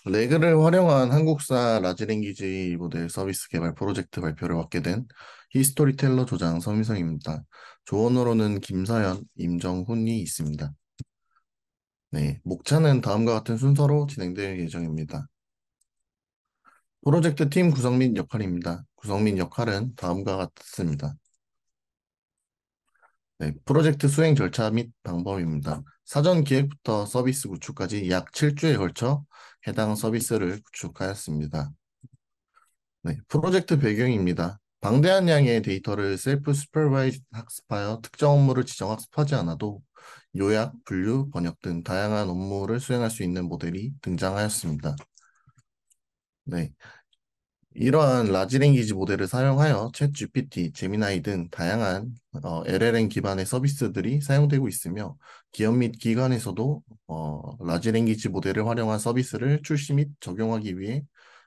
레그를 활용한 한국사 라지랭귀지 모델 서비스 개발 프로젝트 발표를 맡게 된 히스토리텔러 조장 서민성입니다. 조언으로는 김서연, 임정훈이 있습니다. 네, 목차는 다음과 같은 순서로 진행될 예정입니다. 프로젝트 팀 구성 및 역할입니다. 구성 및 역할은 다음과 같습니다. 네, 프로젝트 수행 절차 및 방법입니다. 사전 기획부터 서비스 구축까지 약 7주에 걸쳐 해당 서비스를 구축하였습니다. 네, 프로젝트 배경입니다. 방대한 양의 데이터를 셀프 슈퍼바이즈 학습하여 특정 업무를 지정 학습하지 않아도 요약, 분류, 번역 등 다양한 업무를 수행할 수 있는 모델이 등장하였습니다. 네, 이러한 라지 랭귀지 모델을 사용하여 챗 GPT, 제미나이 등 다양한 LLM 기반의 서비스들이 사용되고 있으며 기업 및 기관에서도 라지 랭귀지 모델을 활용한 서비스를 출시 및 적용하기 위해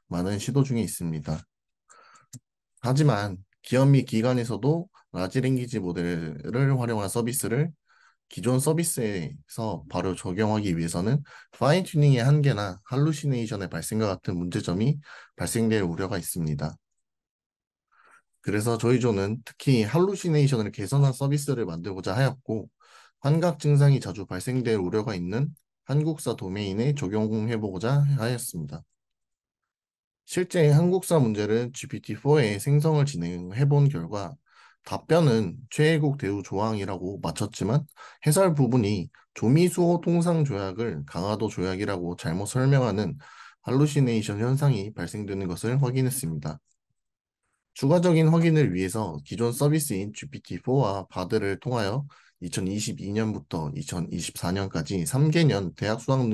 많은 시도 중에 있습니다. 하지만 기업 및 기관에서도 라지 랭귀지 모델을 활용한 서비스를 기존 서비스에서 바로 적용하기 위해서는 파인 튜닝의 한계나 할루시네이션의 발생과 같은 문제점이 발생될 우려가 있습니다. 그래서 저희 조는 특히 할루시네이션을 개선한 서비스를 만들고자 하였고, 환각 증상이 자주 발생될 우려가 있는 한국사 도메인에 적용해보고자 하였습니다. 실제 한국사 문제를 GPT-4에 생성을 진행해 본 결과 답변은 최애국 대우 조항이라고 맞췄지만 해설 부분이 조미수호 통상 조약을 강화도 조약이라고 잘못 설명하는 할루시네이션 현상이 발생되는 것을 확인했습니다. 추가적인 확인을 위해서 기존 서비스인 GPT-4와 바드를 통하여 2022년부터 2024년까지 3개년 대학 수학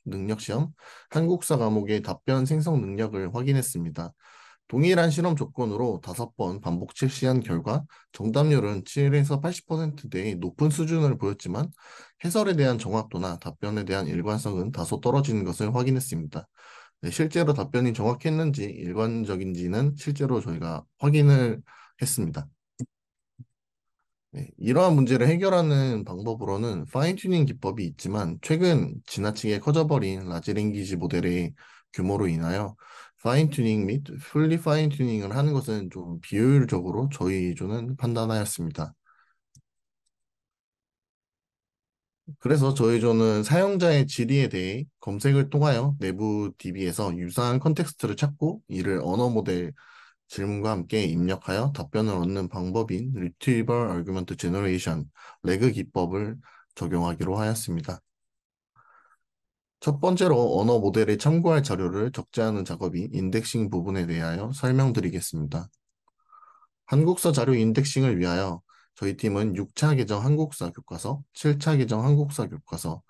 능력 시험 한국사 과목의 답변 생성 능력을 확인했습니다. 동일한 실험 조건으로 5번 반복 실시한 결과 정답률은 7에서 80%대의 높은 수준을 보였지만 해설에 대한 정확도나 답변에 대한 일관성은 다소 떨어지는 것을 확인했습니다. 네, 실제로 답변이 정확했는지 일관적인지는 실제로 저희가 확인을 했습니다. 네, 이러한 문제를 해결하는 방법으로는 파인 튜닝 기법이 있지만 최근 지나치게 커져버린 라지 랭귀지 모델의 규모로 인하여 파인 튜닝 및 풀리 파인 튜닝을 하는 것은 좀 비효율적으로 저희 조는 판단하였습니다. 그래서 저희 조는 사용자의 질의에 대해 검색을 통하여 내부 DB에서 유사한 컨텍스트를 찾고 이를 언어 모델 질문과 함께 입력하여 답변을 얻는 방법인 Retrieval Augmented Generation, 레그 기법을 적용하기로 하였습니다. 첫 번째로 언어 모델에 참고할 자료를 적재하는 작업이 인덱싱 부분에 대하여 설명드리겠습니다. 한국사 자료 인덱싱을 위하여 저희 팀은 6차 개정 한국사 교과서, 7차 개정 한국사 교과서,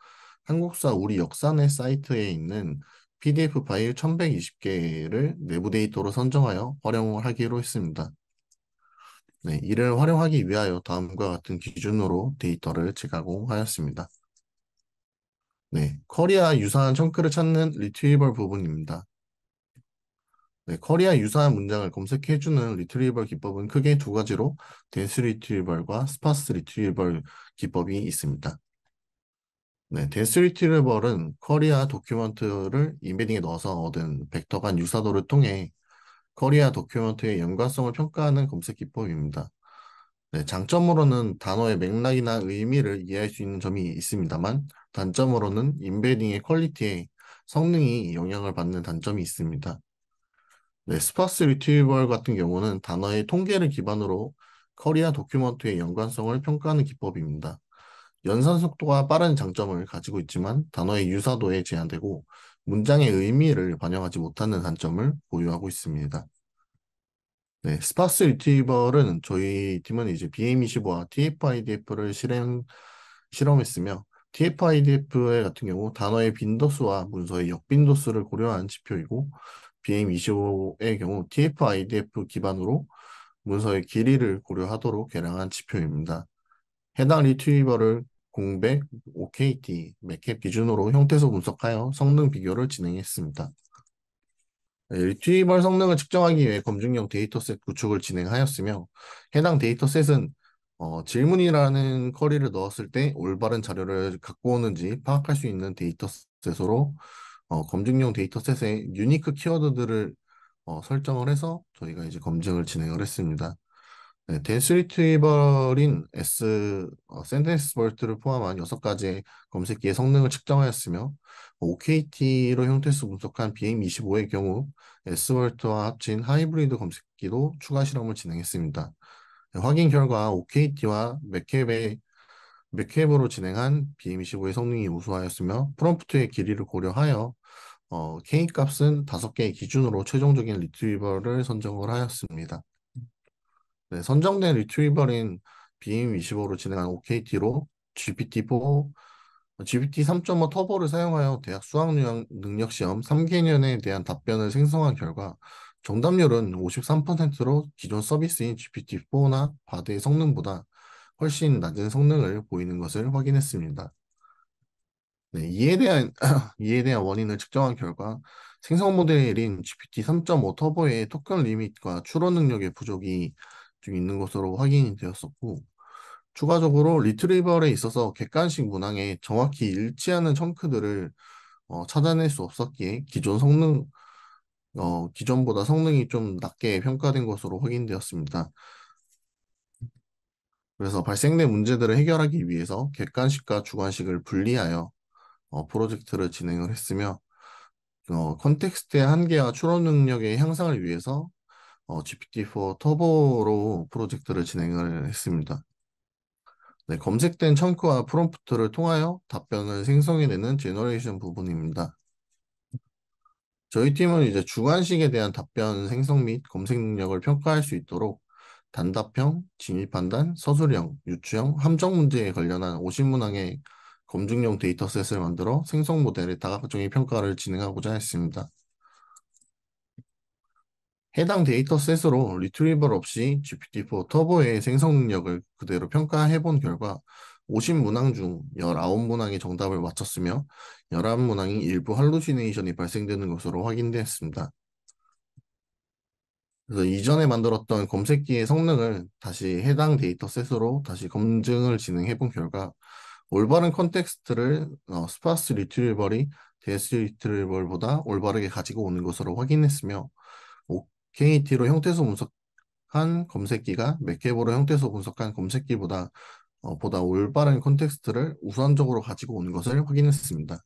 한국사 우리 역사넷 사이트에 있는 PDF 파일 1120개를 내부 데이터로 선정하여 활용하기로 했습니다. 네, 이를 활용하기 위하여 다음과 같은 기준으로 데이터를 재가공하였습니다. 네, 커리와 유사한 청크를 찾는 리트리버 부분입니다. 네, 커리와 유사한 문장을 검색해주는 리트리버 기법은 크게 두 가지로 덴스 리트리버과 스파스 리트리버 기법이 있습니다. 네, 덴스 리트리버는 커리와 도큐먼트를 인베딩에 넣어서 얻은 벡터 간 유사도를 통해 커리와 도큐먼트의 연관성을 평가하는 검색 기법입니다. 네, 장점으로는 단어의 맥락이나 의미를 이해할 수 있는 점이 있습니다만, 단점으로는 인베딩의 퀄리티에 성능이 영향을 받는 단점이 있습니다. 네, 스파스 리트리버 같은 경우는 단어의 통계를 기반으로 커리어 도큐먼트의 연관성을 평가하는 기법입니다. 연산 속도가 빠른 장점을 가지고 있지만 단어의 유사도에 제한되고 문장의 의미를 반영하지 못하는 단점을 보유하고 있습니다. 네, 스파스 리트리버는 저희 팀은 이제 BM25와 TF-IDF를 실험했으며 TF-IDF 같은 경우 단어의 빈도수와 문서의 역빈도수를 고려한 지표이고 BM25의 경우 TF-IDF 기반으로 문서의 길이를 고려하도록 개량한 지표입니다. 해당 리트리버를 공백, OKT, 맥캡 기준으로 형태소 분석하여 성능 비교를 진행했습니다. 네, 리트리버 성능을 측정하기 위해 검증형 데이터셋 구축을 진행하였으며 해당 데이터셋은 질문이라는 쿼리를 넣었을 때 올바른 자료를 갖고 오는지 파악할 수 있는 데이터셋으로 검증용 데이터셋에 유니크 키워드들을 설정을 해서 저희가 이제 검증을 진행을 했습니다. 네, 댄스 리트리버린 센텐스 볼트를 포함한 6가지의 검색기의 성능을 측정하였으며, OKT로 형태수 분석한 BM25의 경우 S볼트와 합친 하이브리드 검색기도 추가 실험을 진행했습니다. 네, 확인 결과 OKT와 맥캡으로 진행한 BM25의 성능이 우수하였으며, 프롬프트의 길이를 고려하여 K 값은 5개의 기준으로 최종적인 리트리버를 선정을 하였습니다. 네, 선정된 리트리버인 BM25로 진행한 OKT로 GPT-4, GPT 3.5 터보를 사용하여 대학 수학 능력 시험 3개년에 대한 답변을 생성한 결과 정답률은 53%로 기존 서비스인 GPT-4나 바드의 성능보다 훨씬 낮은 성능을 보이는 것을 확인했습니다. 네, 이에 대한 원인을 측정한 결과 생성 모델인 GPT 3.5 터보의 토큰 리밋과 추론 능력의 부족이 좀 있는 것으로 확인이 되었었고, 추가적으로 리트리버에 있어서 객관식 문항에 정확히 일치하는 청크들을 찾아낼 수 없었기에 기존보다 성능이 좀 낮게 평가된 것으로 확인되었습니다. 그래서 발생된 문제들을 해결하기 위해서 객관식과 주관식을 분리하여 프로젝트를 진행을 했으며, 컨텍스트의 한계와 추론 능력의 향상을 위해서 GPT-4 터보로 프로젝트를 진행을 했습니다. 네, 검색된 청크와 프롬프트를 통하여 답변을 생성해내는 제너레이션 부분입니다. 저희 팀은 이제 주관식에 대한 답변 생성 및 검색 능력을 평가할 수 있도록 단답형, 진입판단, 서술형, 유추형, 함정 문제에 관련한 50문항의 검증용 데이터셋을 만들어 생성 모델의 다각적인 평가를 진행하고자 했습니다. 해당 데이터셋으로 리트리버 없이 GPT-4 터보의 생성 능력을 그대로 평가해 본 결과 50문항 중 19문항의 정답을 맞췄으며 11문항이 일부 할루시네이션이 발생되는 것으로 확인되었습니다. 그래서 이전에 만들었던 검색기의 성능을 다시 해당 데이터셋으로 다시 검증을 진행해 본 결과 올바른 컨텍스트를 스파스 리트리버리 데스 리트리버보다 올바르게 가지고 오는 것으로 확인했으며 OKT로 형태소 분석한 검색기가 맥캡으로 형태소 분석한 검색기보다 올바른 컨텍스트를 우선적으로 가지고 오는 것을 확인했습니다.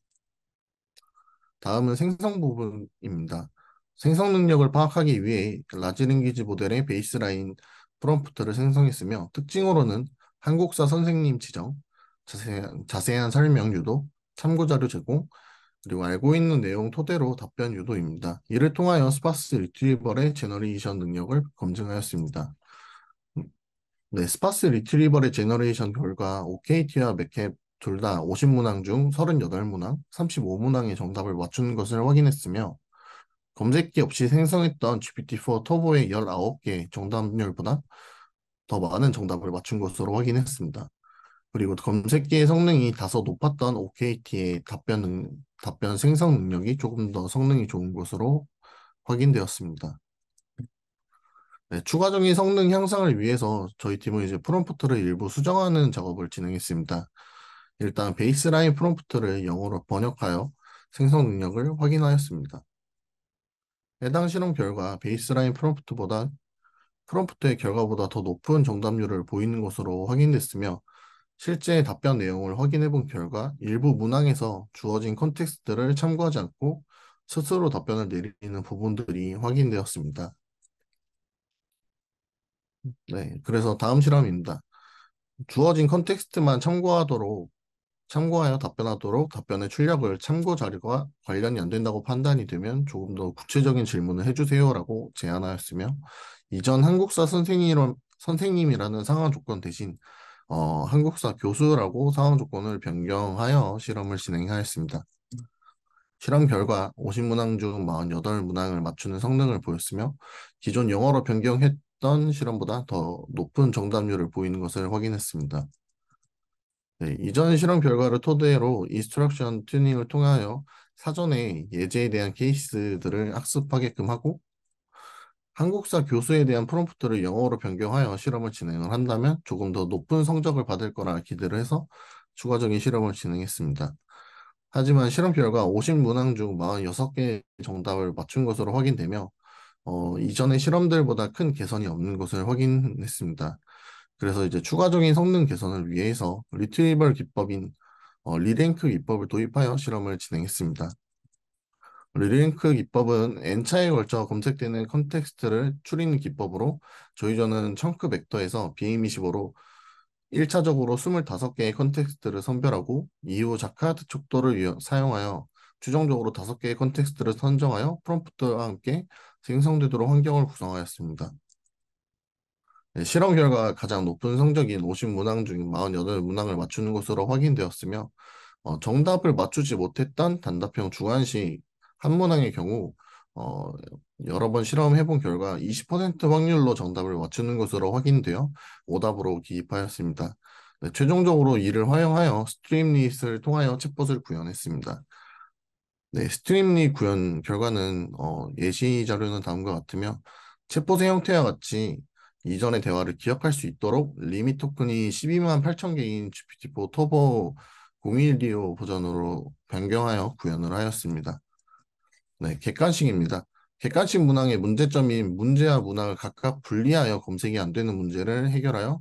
다음은 생성 부분입니다. 생성 능력을 파악하기 위해 라지 랭귀지 모델의 베이스라인 프롬프트를 생성했으며 특징으로는 한국사 선생님 지정, 자세한 설명 유도, 참고자료 제공, 그리고 알고 있는 내용 토대로 답변 유도입니다. 이를 통하여 스파스 리트리버의 제너레이션 능력을 검증하였습니다. 네, 스파스 리트리버의 제너레이션 결과 OKT와 맥캡 둘 다 50문항 중 38문항, 35문항의 정답을 맞춘 것을 확인했으며 검색기 없이 생성했던 GPT-4 터보의 19개 정답률보다 더 많은 정답을 맞춘 것으로 확인했습니다. 그리고 검색기의 성능이 다소 높았던 OKT의 답변 생성 능력이 조금 더 성능이 좋은 것으로 확인되었습니다. 네, 추가적인 성능 향상을 위해서 저희 팀은 이제 프롬프트를 일부 수정하는 작업을 진행했습니다. 일단 베이스라인 프롬프트를 영어로 번역하여 생성 능력을 확인하였습니다. 해당 실험 결과 베이스라인 프롬프트의 결과보다 더 높은 정답률을 보이는 것으로 확인됐으며 실제 답변 내용을 확인해 본 결과 일부 문항에서 주어진 컨텍스트를 참고하지 않고 스스로 답변을 내리는 부분들이 확인되었습니다. 네, 그래서 다음 실험입니다. 주어진 컨텍스트만 참고하여 답변하도록 답변의 출력을 참고 자료가 관련이 안 된다고 판단이 되면 조금 더 구체적인 질문을 해주세요라고 제안하였으며 이전 선생님이라는 상황 조건 대신 한국사 교수라고 상황 조건을 변경하여 실험을 진행하였습니다. 실험 결과 50문항 중 48문항을 맞추는 성능을 보였으며 기존 영어로 변경했던 실험보다 더 높은 정답률을 보이는 것을 확인했습니다. 네, 이전 실험 결과를 토대로 인스트럭션 튜닝을 통하여 사전에 예제에 대한 케이스들을 학습하게끔 하고 한국사 교수에 대한 프롬프트를 영어로 변경하여 실험을 진행을 한다면 조금 더 높은 성적을 받을 거라 기대를 해서 추가적인 실험을 진행했습니다. 하지만 실험 결과 50문항 중 46개 정답을 맞춘 것으로 확인되며 이전의 실험들보다 큰 개선이 없는 것을 확인했습니다. 그래서 이제 추가적인 성능 개선을 위해서 리트리버 기법인 리랭크 기법을 도입하여 실험을 진행했습니다. 리랭크 기법은 n차에 걸쳐 검색되는 컨텍스트를 추리는 기법으로 저희저는 청크 벡터에서 BM25로 1차적으로 25개의 컨텍스트를 선별하고 이후 자카르트 척도를 사용하여 최종적으로 5개의 컨텍스트를 선정하여 프롬프트와 함께 생성되도록 환경을 구성하였습니다. 네, 실험 결과 가장 높은 성적인 50문항 중 48문항을 맞추는 것으로 확인되었으며 정답을 맞추지 못했던 단답형 주관식 한 문항의 경우 어, 여러 번 실험해본 결과 20% 확률로 정답을 맞추는 것으로 확인되어 오답으로 기입하였습니다. 네, 최종적으로 이를 활용하여 스트림릿을 통하여 챗봇을 구현했습니다. 네, 스트림릿 구현 결과는 예시 자료는 다음과 같으며 챗봇의 형태와 같이 이전의 대화를 기억할 수 있도록 리밋 토큰이 12만 8천 개인 GPT-4 터보 012호 버전으로 변경하여 구현을 하였습니다. 네, 객관식입니다. 객관식 문항의 문제점인 문제와 문항을 각각 분리하여 검색이 안 되는 문제를 해결하여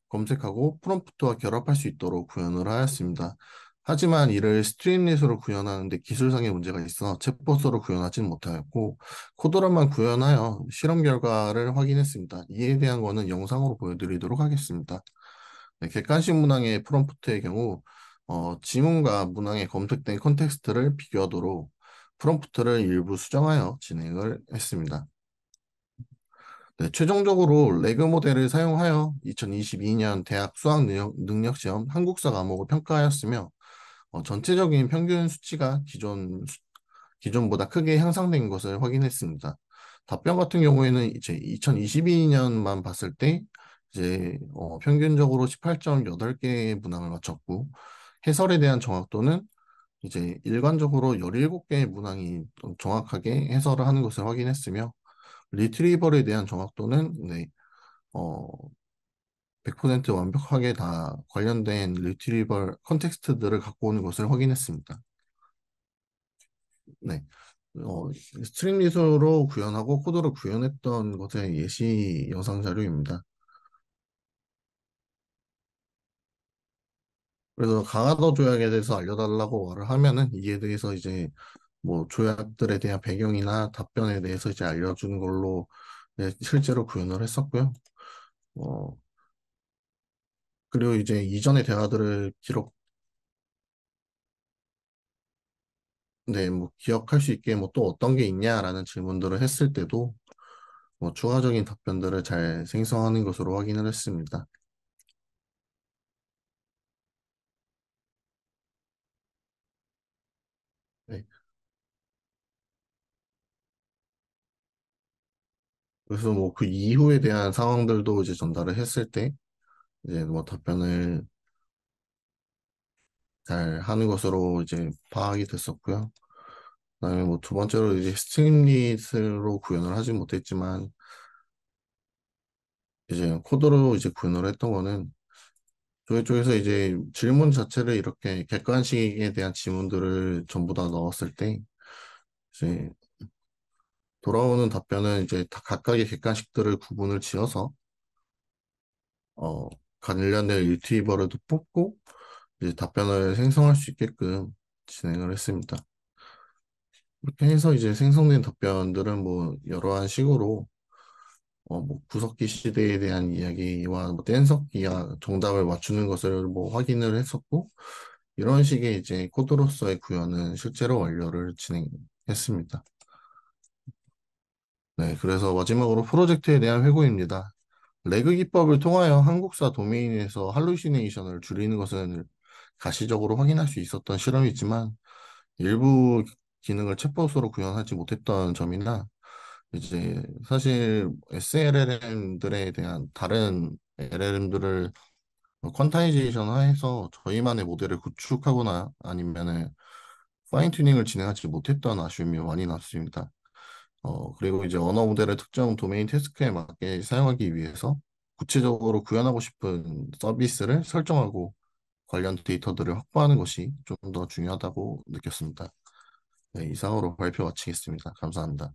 검색하고 프롬프트와 결합할 수 있도록 구현을 하였습니다. 하지만 이를 스트림릿으로 구현하는데 기술상의 문제가 있어 챗봇으로 구현하지는 못하였고 코드로만 구현하여 실험 결과를 확인했습니다. 이에 대한 거는 영상으로 보여드리도록 하겠습니다. 네, 객관식 문항의 프롬프트의 경우 지문과 문항에 검색된 컨텍스트를 비교하도록 프롬프트를 일부 수정하여 진행을 했습니다. 네, 최종적으로 레그 모델을 사용하여 2022년 대학 수학 능력 시험 한국사 과목을 평가하였으며 전체적인 평균 수치가 기존보다 크게 향상된 것을 확인했습니다. 답변 같은 경우에는 이제 2022년만 봤을 때 이제 평균적으로 18.8개의 문항을 맞췄고 해설에 대한 정확도는 이제 일관적으로 17개의 문항이 정확하게 해설을 하는 것을 확인했으며 리트리버에 대한 정확도는 네, 어, 100% 완벽하게 다 관련된 리트리버 컨텍스트들을 갖고 오는 것을 확인했습니다. 네. 스트링릿으로 구현하고 코드로 구현했던 것의 예시 영상 자료입니다. 그래서 강화도 조약에 대해서 알려달라고 말을 하면은 이에 대해서 이제 뭐 조약들에 대한 배경이나 답변에 대해서 이제 알려주는 걸로 실제로 구현을 했었고요. 어, 그리고 이제 이전의 대화들을 네, 뭐 기억할 수 있게 뭐 또 어떤 게 있냐라는 질문들을 했을 때도 뭐 추가적인 답변들을 잘 생성하는 것으로 확인을 했습니다. 네. 그래서 뭐 그 이후에 대한 상황들도 이제 전달을 했을 때 이제 뭐 답변을 잘 하는 것으로 이제 파악이 됐었고요. 그다음에 뭐 두 번째로 이제 스트림릿으로 구현을 하지 못했지만 이제 코드로 이제 구현을 했던 거는 저희 쪽에서 이제 질문 자체를 이렇게 객관식에 대한 지문들을 전부 다 넣었을 때 이제 돌아오는 답변은 이제 다 각각의 객관식들을 구분을 지어서 어 관련된 리트리버를 뽑고 이제 답변을 생성할 수 있게끔 진행을 했습니다. 그렇게 해서 이제 생성된 답변들은 뭐 여러한 식으로 뭐 구석기 시대에 대한 이야기와 뭐 뗀석기와 정답을 맞추는 것을 뭐 확인을 했었고 이런 식의 이제 코드로서의 구현은 실제로 완료를 진행했습니다. 네, 그래서 마지막으로 프로젝트에 대한 회고입니다. 레그 기법을 통하여 한국사 도메인에서 할루시네이션을 줄이는 것은 가시적으로 확인할 수 있었던 실험이지만 일부 기능을 챗봇으로 구현하지 못했던 점이나 이제 사실 SLLM들에 대한 다른 LLM들을 퀀타이제이션 해서 저희만의 모델을 구축하거나 아니면은 파인 튜닝을 진행하지 못했던 아쉬움이 많이 났습니다. 그리고 이제 언어 모델을 특정 도메인 태스크에 맞게 사용하기 위해서 구체적으로 구현하고 싶은 서비스를 설정하고 관련 데이터들을 확보하는 것이 좀 더 중요하다고 느꼈습니다. 네, 이상으로 발표 마치겠습니다. 감사합니다.